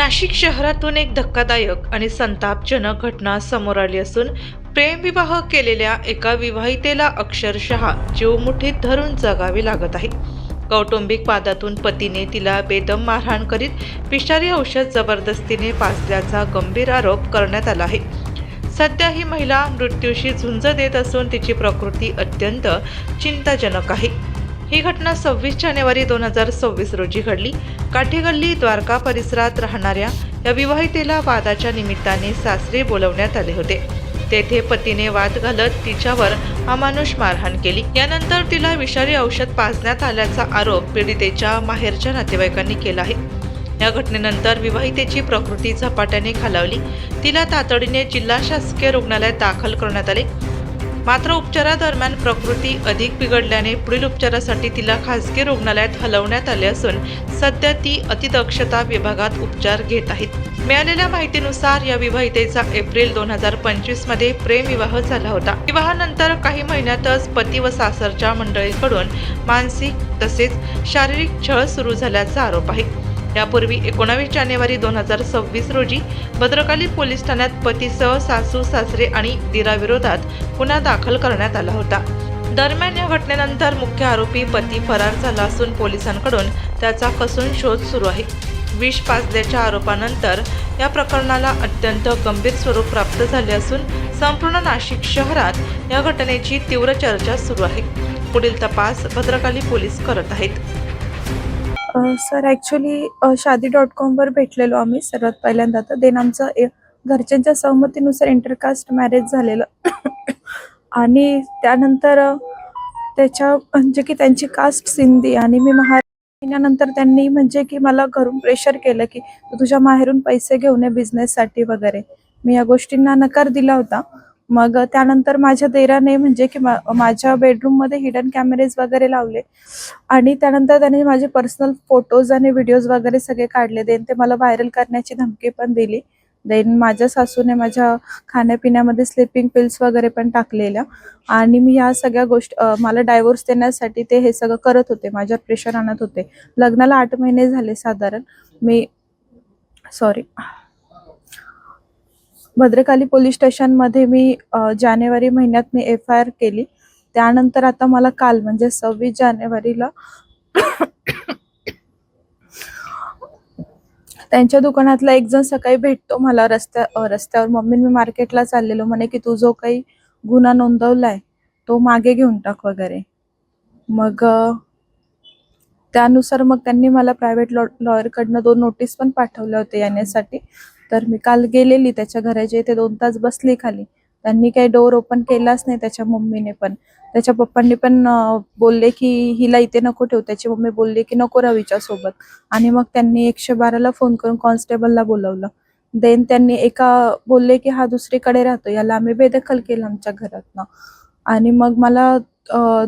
नाशिक शहरातून एक धक्कादायक आणि संतापजनक घटना समोर आली असून प्रेमविवाह केलेल्या एका विवाहितेला अक्षरशः जीव मुठीत धरून जगावे लागत आहे. कौटुंबिक वादातून पतीने तिला बेदम मारहाण करीत विषारी औषध जबरदस्तीने पाजल्याचा गंभीर आरोप करण्यात आला आहे. सध्या ही महिला मृत्यूशी झुंज देत असून तिची प्रकृती अत्यंत चिंताजनक आहे. ही घटना 26 जानेवारी 2026 रोजी घडली. काठेगल्ली द्वारका परिसरात राहणाऱ्या या विवाहितेला वादाच्या निमित्ताने सासरी बोलवण्यात आले होते. तेथे पतीने वाद घालत तिच्यावर अमानुष मारहाण केली. यानंतर तिला विषारी औषध पाजण्यात आल्याचा आरोप पीडितेच्या माहेरच्या नातेवाईकांनी केला आहे. या घटनेनंतर विवाहितेची प्रकृती झपाट्याने खालावली. तिला तातडीने जिल्हा शासकीय रुग्णालयात दाखल करण्यात आले. मात्र उपचारादरम्यान प्रकृती अधिक बिघडल्याने पुढील उपचारासाठी तिला खासगी रुग्णालयात हलवण्यात आले असून सध्या ती अतिदक्षता विभागात उपचार घेत आहेत. मिळालेल्या माहितीनुसार या विवाहितेचा एप्रिल 2025 मध्ये प्रेमविवाह झाला होता. विवाहानंतर काही महिन्यातच पती व सासरच्या मंडळीकडून मानसिक तसेच शारीरिक छळ सुरू झाल्याचा आरोप आहे. यापूर्वी 19 जानेवारी 2026 रोजी भद्रकाली पोलीस ठाण्यात पतीसह सासू सासरे आणि दिराविरोधात गुन्हा दाखल करण्यात आला होता. दरम्यान या घटनेनंतर मुख्य आरोपी पती फरार झाला असून पोलिसांकडून त्याचा कसून शोध सुरू आहे. विष पाजल्याच्या आरोपानंतर या प्रकरणाला अत्यंत गंभीर स्वरूप प्राप्त झाले असून संपूर्ण नाशिक शहरात या घटनेची तीव्र चर्चा सुरू आहे. पुढील तपास भद्रकाली पोलीस करत आहेत. सर ॲक्च्युली शादी.com वर भेटलेलो आम्ही सर्वात पहिल्यांदा. तर देन आमचं घरच्यांच्या सहमतीनुसार इंटरकास्ट मॅरेज झालेलं आणि त्यानंतर त्याच्या म्हणजे की त्यांची कास्ट सिंधी आणि मी महिन्यानंतर त्यांनी म्हणजे की मला घरून प्रेशर केलं की तू तुझ्या माहेरून पैसे घेऊन ये बिझनेससाठी वगैरे. मी या गोष्टींना नकार दिला होता. मग त्यानंतर माझ्या देराने म्हणजे की माझ्या बेडरूममध्ये हिडन कॅमेरेज वगैरे लावले आणि त्यानंतर त्याने माझे पर्सनल फोटोज आणि व्हिडिओज वगैरे सगळे काढले. देन ते मला व्हायरल करण्याची धमकी पण दिली. देन माझ्या सासूने माझ्या खाण्यापिण्यामध्ये स्लीपिंग पिल्स वगैरे पण टाकलेल्या आणि मी या सगळ्या गोष्टी मला डायव्होर्स देण्यासाठी ते हे सगळं करत होते, माझ्यावर प्रेशर आणत होते. लग्नाला 8 महिने झाले साधारण. भद्रकाली पोलीस स्टेशनमध्ये मी जानेवारी महिन्यात मी FIR केली. त्यानंतर आता मला काल म्हणजे 26 जानेवारीला त्यांच्या दुकानातला एक जण सकाळी भेटतो मला रस्त्यावर. मम्मी मी मार्केटला चाललेलो, म्हणे की तू जो काही गुन्हा नोंदवलाय तो मागे घेऊन टाक वगैरे. मग त्यानुसार मग त्यांनी मला प्रायव्हेट लॉयरकडनं 2 नोटीस पण पाठवल्या होत्या येण्यासाठी. तर मी काल गेलेली त्याच्या घराच्या इथे 2 तास बसली खाली. त्यांनी काही डोर ओपन केलाच नाही. त्याच्या मम्मीने पण त्याच्या पप्पांनी पण बोलले की हिला इथे नको ठेवू. त्याची मम्मी बोलली की नको राहू हिच्यासोबत. आणि मग त्यांनी 112ला फोन करून कॉन्स्टेबलला बोलवलं. देन त्यांनी बोलले की हा दुसरीकडे राहतो, याला आम्ही बेदखल केलं आमच्या घरातनं. आणि मग मला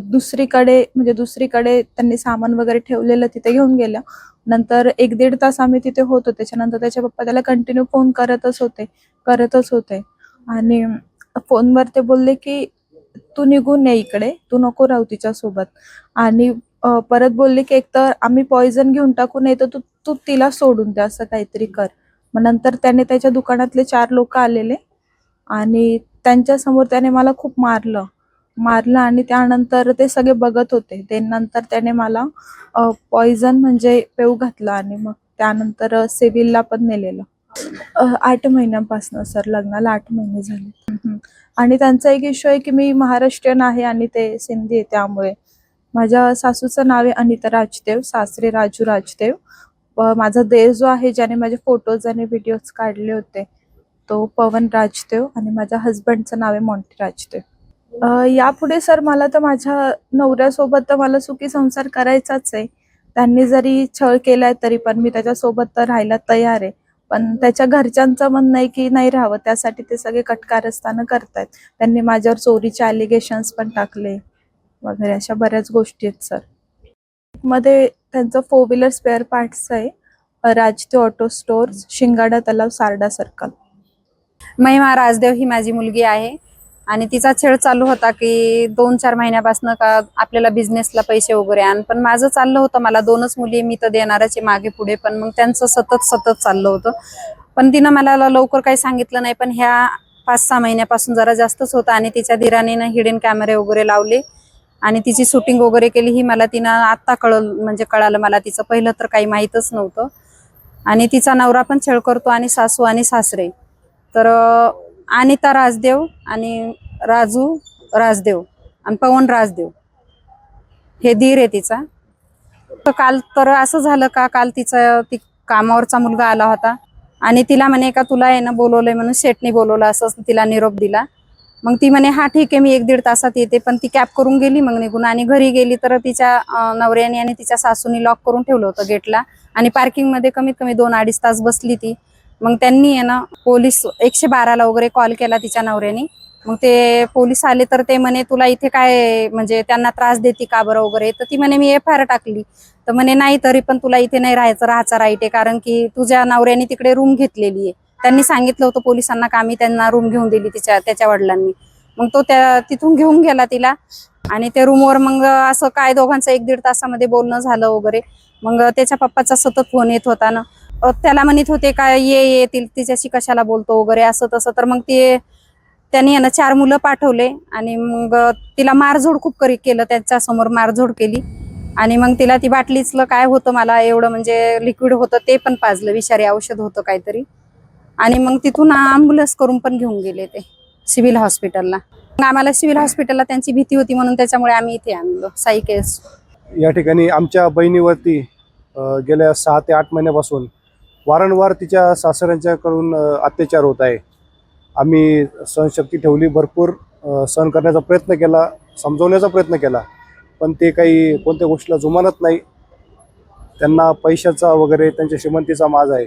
दुसरीकडे त्यांनी सामान वगैरे ठेवलेलं तिथे घेऊन गेल्या. नंतर 1-1.5 तास आम्ही तिथे होतो. त्याच्यानंतर त्याचे पप्पा त्याला कंटिन्यू फोन करतच होते आणि फोनवर ते बोलले की तू निघून ये इकडे, तू नको राहू तिच्यासोबत. आणि परत बोलले की एकतर आम्ही पॉइझन घेऊन टाकू, नाही तर तू तिला सोडून दे, असं काहीतरी कर. मग नंतर त्याने त्याच्या दुकानातले 4 लोक आलेले आणि त्यांच्या समोर त्याने मला खूप मारलं आणि त्यानंतर ते सगळे बघत होते. ते नंतर त्याने मला पॉइझन म्हणजे पेऊ घातला आणि मग त्यानंतर सिव्हिलला पण नेलेलं. 8 महिन्यांपासून सर, लग्नाला 8 महिने झाले. आणि त्यांचा एक इश्यू आहे की मी महाराष्ट्रीयन आहे आणि ते सिंधी आहे. त्यामुळे माझ्या सासूचं नाव आहे अनिता राजदेव, सासरे राजू राजदेव. माझा देर जो आहे ज्याने माझे फोटोज आणि व्हिडिओज काढले होते तो पवन राजदेव आणि माझ्या हस्बंडचं नाव आहे मॉन्टी राजदेव. यापुढे सर मला तर माझ्या नवऱ्यासोबत तर मला सुखी संसार करायचाच आहे. त्यांनी जरी छळ केलाय तरी पण मी त्याच्यासोबत तर राहायला तयार आहे. पण त्याच्या घरच्यांचं म्हणणं आहे की नाही राहावं, त्यासाठी ते सगळे कटकारस्थानं करतायत. त्यांनी माझ्यावर चोरीचे ॲलिगेशन्स पण टाकले वगैरे, अशा बऱ्याच गोष्टी आहेत सर. मध्ये त्यांचं 4 व्हीलर स्पेअर पार्ट्स आहे, राजदेव ऑटो स्टोअर्स, शिंगाडा तलाव, सारडा सर्कल. महिमा राजदेव ही माझी मुलगी आहे. आणि तिचा छेड चालू होता की 2-4 महिन्यापासून का आपल्याला बिझनेसला पैसे वगैरे आण. पण माझं चाललं होतं, मला 2च मुली, मी तर देणारच आहे मागे पुढे, पण मग त्यांचं सतत चाललं होतं. पण तिनं मला लवकर काही सांगितलं नाही. पण ह्या 5-6 महिन्यापासून जरा जास्तच होतं आणि तिच्या धीराने हिडन कॅमेरे वगैरे लावले आणि तिची शूटिंग वगैरे केली. ही मला तिनं आत्ता कळालं मला. तिचं पहिलं तर काही माहीतच नव्हतं. आणि तिचा नवरा पण छळ करतो आणि सासू आणि सासरे. तर अनिता राजदेव आणि राजू राजदेव आणि पवन राजदेव हे धीर आहे तिचा. तर काल तर असं झालं का, काल ती कामावरचा मुलगा आला होता आणि तिला म्हणे का तुला आहे ना बोलवलंय म्हणून शेटनी बोलवलं, असं तिला निरोप दिला. मग ती म्हणे हा ठीक आहे, मी 1-1.5 तासात येते. पण ती कॅब करून गेली मग निघून. आणि घरी गेली तर तिच्या नवऱ्याने आणि तिच्या सासूनी लॉक करून ठेवलं होतं गेटला आणि पार्किंगमध्ये कमीत कमी 2-2.5 तास बसली ती. मग त्यांनी आहे ना पोलीस 112ला वगैरे कॉल केला तिच्या नवऱ्याने. मग ते पोलीस आले तर ते म्हणे तुला इथे काय म्हणजे त्यांना त्रास देते का बरं वगैरे. तर ती म्हणे मी FIR टाकली. तर म्हणे नाही, तरी पण तुला इथे नाही राहायचा राईट आहे, कारण की तुझ्या नवऱ्याने तिकडे रूम घेतलेली आहे. त्यांनी सांगितलं होतं पोलिसांना का आम्ही त्यांना रूम घेऊन दिली त्याच्या वडिलांनी. मग तो तिथून घेऊन गेला तिला आणि त्या रूमवर मग असं काय दोघांचं 1-1.5 तासामध्ये बोलणं झालं वगैरे. मग त्याच्या पप्पाचा सतत फोन येत होता ना. त्याला म्हणत होते काय ये तिच्याशी कशाला बोलतो वगैरे असं तसं. तर मग त्यांनी 4 मुलं पाठवले आणि मग तिला मारझोड खूप केलं, त्यांच्यासमोर मारझोड केली. आणि मग तिला ती बाटलीतलं काय होतं मला एवढं म्हणजे लिक्विड होतं ते पण पाजलं, विषारी औषध होतं काहीतरी. आणि मग तिथून ॲम्ब्युलन्स करून पण घेऊन गेले ते सिव्हिल हॉस्पिटलला. मग आम्हाला सिव्हिल हॉस्पिटलला त्यांची भीती होती म्हणून त्याच्यामुळे आम्ही इथे आणलो साई केस. या ठिकाणी आमच्या बहिणीवरती गेल्या 6 ते 8 महिन्यापासून वारंवार तिच्या सासऱ्यांच्याकडून अत्याचार होत आहे. आम्ही सहनशक्ती ठेवली, भरपूर सहन करण्याचा प्रयत्न केला, समजवण्याचा प्रयत्न केला, पण ते काही कोणत्या गोष्टीला जुमानत नाही. त्यांना पैशाचा वगैरे त्यांच्या श्रीमंतीचा माज आहे.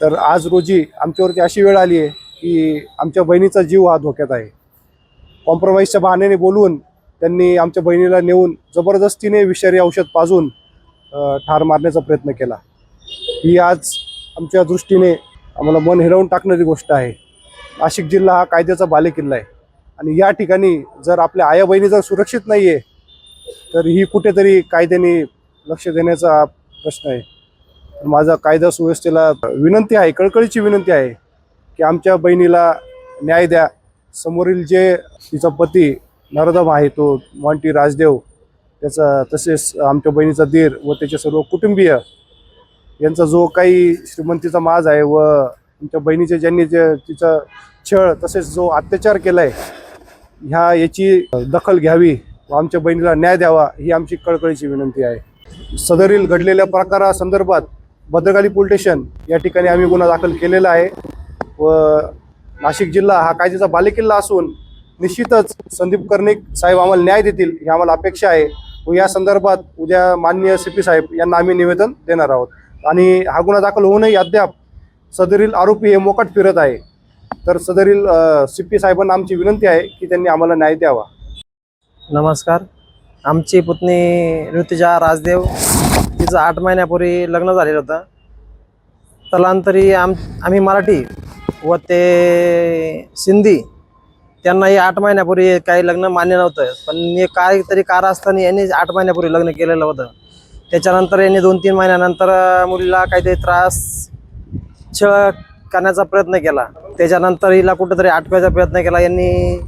तर आज रोजी आमच्यावरती अशी वेळ आली आहे की आमच्या बहिणीचा जीव हा धोक्यात आहे. कॉम्प्रोमाइजच्या बहाण्याने बोलवून त्यांनी आमच्या बहिणीला नेऊन जबरदस्तीने विषारी औषध पाजून ठार मारण्याचा प्रयत्न केला. ही आज आमच्या दृष्टीने आम्हाला मन हिरावून टाकणारी गोष्ट आहे. नाशिक जिल्हा हा कायद्याचा बालेकिल्ला आहे आणि या ठिकाणी जर आपल्या आया बहिणी जर सुरक्षित नाही आहे तर ही कुठेतरी कायद्याने लक्ष देण्याचा प्रश्न आहे. तर माझा कायदा सुव्यवस्थेला विनंती आहे, कळकळीची विनंती आहे की आमच्या बहिणीला न्याय द्या. समोरील जे तिचा पती नरोदम आहे तो मॉन्टी राजदेव, त्याचा तसेच आमच्या बहिणीचा दीर व त्याचे सर्व कुटुंबीय यांचा जो काही श्रीमंतीचा माज आहे व आमच्या बहिणीचे ज्यांनी तिचा छळ तसेच जो अत्याचार केला आहे याची दखल घ्यावी व आमच्या बहिणीला न्याय द्यावा ही आमची कळकळीची विनंती आहे. सदरील घडलेल्या प्रकारासंदर्भात भद्रकाली पोलीस स्टेशन या ठिकाणी आम्ही गुन्हा दाखल केलेला आहे व नाशिक जिल्हा हा कायद्याचा बालेकिल्ला असून निश्चितच संदीप कर्णिक साहेब आम्हाला न्याय देतील ही आम्हाला अपेक्षा आहे व या संदर्भात उद्या माननीय CP साहेब यांना आम्ही निवेदन देणार आहोत. आणि हा गुन्हा दाखल होऊनही अद्याप सदरील आरोपी हे मोकाट फिरत आहे. तर सदरील CP साहेबांना आमची विनंती आहे की त्यांनी आम्हाला न्याय द्यावा. नमस्कार. आमची पुतणी ऋतुजा राजदेव, तिचं 8 महिन्यापूर्वी लग्न झालेलं होतं. स्थलांतरी आम्ही मराठी व ते सिंधी, त्यांनाही 8 महिन्यापूर्वी काही लग्न मान्य नव्हतं. पण हे काहीतरी कारणास्तव यांनी 8 महिन्यापूर्वी लग्न केलेलं होतं. त्याच्यानंतर यांनी 2-3 महिन्यानंतर मुलीला काहीतरी त्रास छळ करण्याचा प्रयत्न केला. त्याच्यानंतर हिला कुठंतरी अटकवायचा प्रयत्न केला. यांनी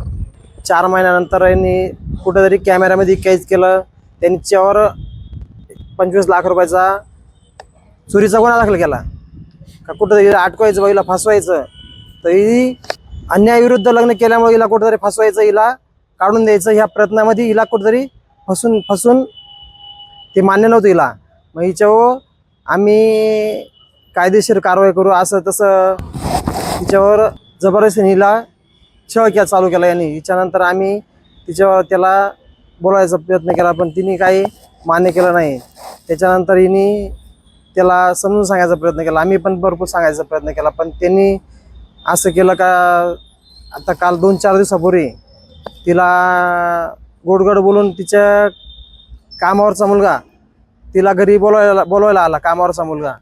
4 महिन्यानंतर यांनी कुठंतरी कॅमेऱ्यामध्ये कैद केलं. त्यांच्यावर 25 लाख रुपयाचा चोरीचा गुन्हा दाखल केला का कुठंतरी हिला अटकवायचं, हिला फसवायचं. तर ही अन्यायाविरुद्ध लग्न केल्यामुळे हिला कुठंतरी फसवायचं, हिला काढून द्यायचं ह्या प्रयत्नामध्ये हिला कुठंतरी फसून ते मान्य नव्हतं हिला. मग हिच्यावर आम्ही कायदेशीर कारवाई करू असं तसं तिच्यावर जबरदस्तीने हिला छळ चालू केला यांनी. हिच्यानंतर आम्ही त्याला बोलायचा प्रयत्न केला पण तिने काही मान्य केलं नाही. त्याच्यानंतर हिने त्याला समजून सांगायचा प्रयत्न केला, आम्ही पण भरपूर सांगायचा प्रयत्न केला. पण त्यांनी असं केलं का आता काल 2-4 दिवसापूर्वी तिला गोडगोड बोलून तिच्या कामावरचा मुलगा तिला घरी बोलवायला आला. कामावरचा मुलगा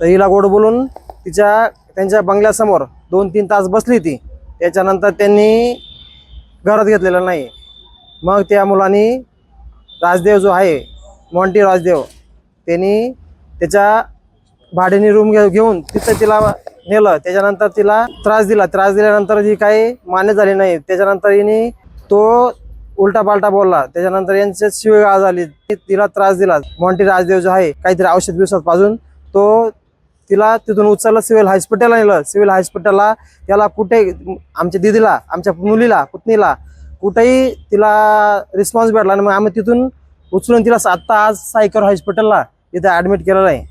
तर हिला गोड बोलून त्यांच्या बंगल्यासमोर 2-3 तास बसली ती. त्याच्यानंतर त्यांनी घरात घेतलेलं नाही. मग त्या मुलांनी राजदेव जो आहे मॉन्टी राजदेव त्यांनी त्याच्या भाड्याने रूम घेऊन तिथं तिला नेलं. त्याच्यानंतर तिला त्रास दिल्यानंतर जी काही मान्य झाली नाही. त्याच्यानंतर हिने तो उलटा पालटा बोलला. त्याच्यानंतर यांची शिवीगाळ झाली. तिला त्रास दिला. मॉन्टी राजदेव जो आहे काहीतरी औषध बिवषध पाजून तो तिला तिथून उचललं, सिव्हिल हॉस्पिटलला नेलं. सिव्हिल हॉस्पिटलला त्याला कुठे आमच्या दिदीला, आमच्या मुलीला, पुतणीला कुठेही तिला रिस्पॉन्स भेटला नाही. मग आम्ही तिथून उचलून तिला आत्ता आज सायकर हॉस्पिटलला इथे ॲडमिट केलेलं आहे.